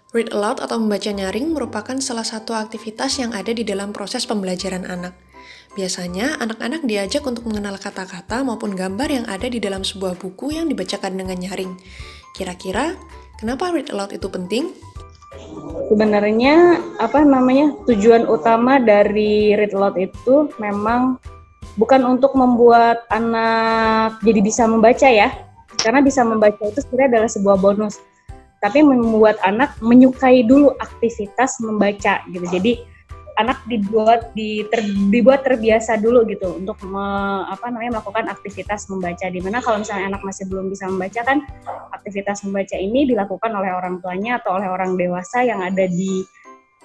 Read aloud atau membaca nyaring merupakan salah satu aktivitas yang ada di dalam proses pembelajaran anak. Biasanya, anak-anak diajak untuk mengenal kata-kata maupun gambar yang ada di dalam sebuah buku yang dibacakan dengan nyaring. Kira-kira, kenapa read aloud itu penting? Sebenarnya tujuan utama dari read aloud itu memang bukan untuk membuat anak jadi bisa membaca ya, karena bisa membaca itu sebenarnya adalah sebuah bonus, tapi membuat anak menyukai dulu aktivitas membaca gitu. Jadi anak dibuat terbiasa dulu gitu untuk melakukan aktivitas membaca. Dimana kalau misalnya anak masih belum bisa membaca kan, aktivitas membaca ini dilakukan oleh orang tuanya atau oleh orang dewasa yang ada di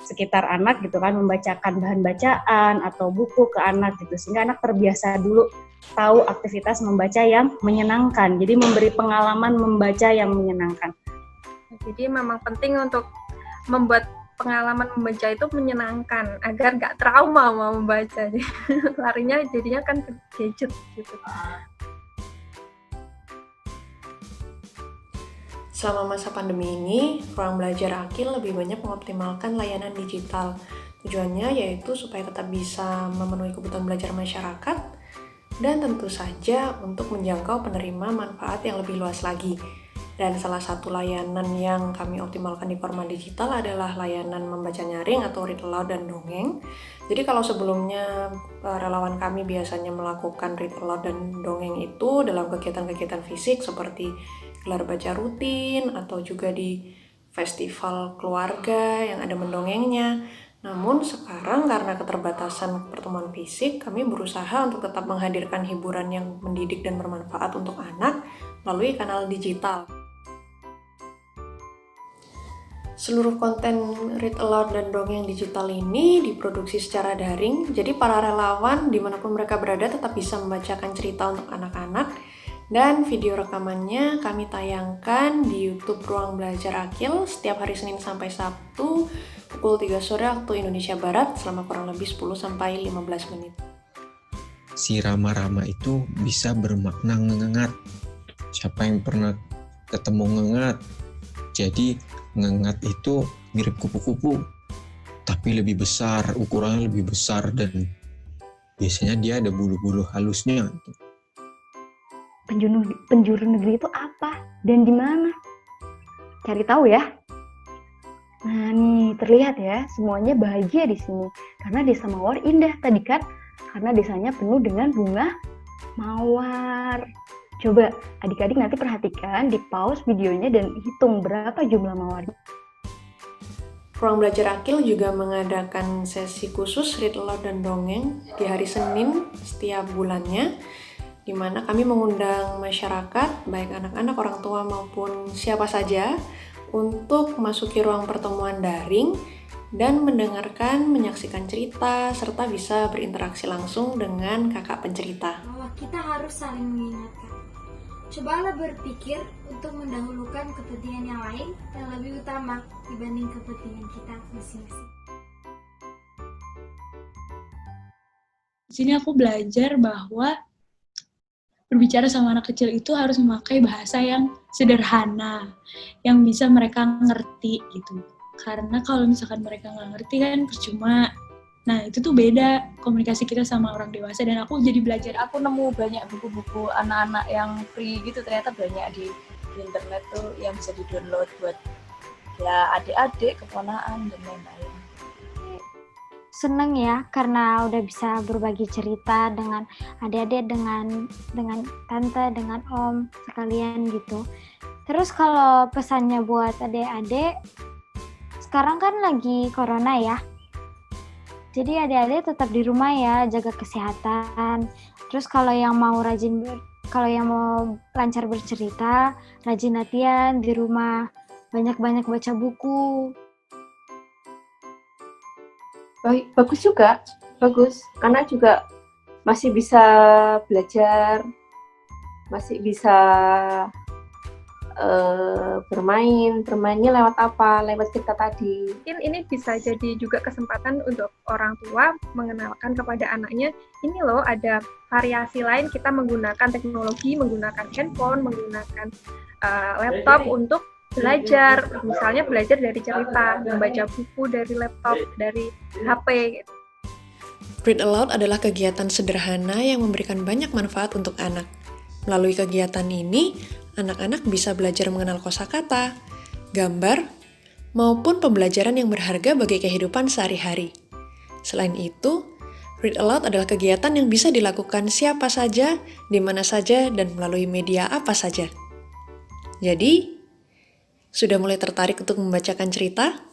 sekitar anak gitu kan, membacakan bahan bacaan atau buku ke anak gitu, sehingga anak terbiasa dulu tahu aktivitas membaca yang menyenangkan. Jadi memberi pengalaman membaca yang menyenangkan. Jadi memang penting untuk membuat pengalaman membaca itu menyenangkan agar nggak trauma mau membaca. Larinya jadinya kan ke gadget gitu. Selama masa pandemi ini, ruang belajar Akil lebih banyak mengoptimalkan layanan digital. Tujuannya yaitu supaya tetap bisa memenuhi kebutuhan belajar masyarakat dan tentu saja untuk menjangkau penerima manfaat yang lebih luas lagi. Dan salah satu layanan yang kami optimalkan di format digital adalah layanan membaca nyaring atau read aloud dan dongeng. Jadi kalau sebelumnya relawan kami biasanya melakukan read aloud dan dongeng itu dalam kegiatan-kegiatan fisik seperti gelar baca rutin atau juga di festival keluarga yang ada mendongengnya. Namun sekarang karena keterbatasan pertemuan fisik, kami berusaha untuk tetap menghadirkan hiburan yang mendidik dan bermanfaat untuk anak melalui kanal digital. Seluruh konten read aloud dan dongeng digital ini diproduksi secara daring, jadi para relawan dimanapun mereka berada tetap bisa membacakan cerita untuk anak-anak, dan video rekamannya kami tayangkan di YouTube Ruang Belajar Akil setiap hari Senin sampai Sabtu pukul 3 sore waktu Indonesia Barat selama kurang lebih 10-15 menit. Si Rama-Rama itu bisa bermakna ngengat. Siapa yang pernah ketemu ngengat? Jadi ngengat itu mirip kupu-kupu, tapi lebih besar, ukurannya lebih besar, dan biasanya dia ada bulu-bulu halusnya. Penjuru negeri itu apa dan di mana? Cari tahu ya. Nah nih terlihat ya, semuanya bahagia di sini karena desa Mawar indah tadi kan, karena desanya penuh dengan bunga mawar. Coba adik-adik nanti perhatikan, di pause videonya dan hitung berapa jumlah mawarnya. Ruang Belajar Akil juga mengadakan sesi khusus read aloud dan dongeng di hari Senin setiap bulannya, di mana kami mengundang masyarakat, baik anak-anak, orang tua maupun siapa saja, untuk masuki ruang pertemuan daring dan mendengarkan, menyaksikan cerita, serta bisa berinteraksi langsung dengan kakak pencerita. Bahwa kita harus saling mengingatkan. Cobalah berpikir untuk mendahulukan kepentingan yang lain yang lebih utama dibanding kepentingan kita masing-masing. Di sini aku belajar bahwa berbicara sama anak kecil itu harus memakai bahasa yang sederhana, yang bisa mereka ngerti gitu. Karena kalau misalkan mereka nggak ngerti kan percuma. Nah itu tuh beda komunikasi kita sama orang dewasa, dan aku jadi belajar. Aku nemu banyak buku-buku anak-anak yang free gitu, ternyata banyak di internet tuh yang bisa di-download buat ya adik-adik, keponaan, dan lain-lain. Seneng ya karena udah bisa berbagi cerita dengan adik-adik, dengan tante, dengan om sekalian gitu. Terus kalau pesannya buat adik-adik, sekarang kan lagi corona ya. Jadi adik-adik tetap di rumah ya, jaga kesehatan. Terus kalau yang mau lancar bercerita, rajin latihan di rumah, banyak-banyak baca buku. Bagus juga, bagus. Karena juga masih bisa belajar, masih bisa bermainnya lewat apa? Lewat cerita tadi. Mungkin ini bisa jadi juga kesempatan untuk orang tua mengenalkan kepada anaknya, ini loh ada variasi lain kita menggunakan teknologi, menggunakan handphone, menggunakan laptop untuk belajar, misalnya belajar dari cerita, membaca buku dari laptop, dari HP gitu. Read Aloud adalah kegiatan sederhana yang memberikan banyak manfaat untuk anak. Melalui kegiatan ini, anak-anak bisa belajar mengenal kosakata, gambar, maupun pembelajaran yang berharga bagi kehidupan sehari-hari. Selain itu, Read Aloud adalah kegiatan yang bisa dilakukan siapa saja, di mana saja, dan melalui media apa saja. Jadi, sudah mulai tertarik untuk membacakan cerita?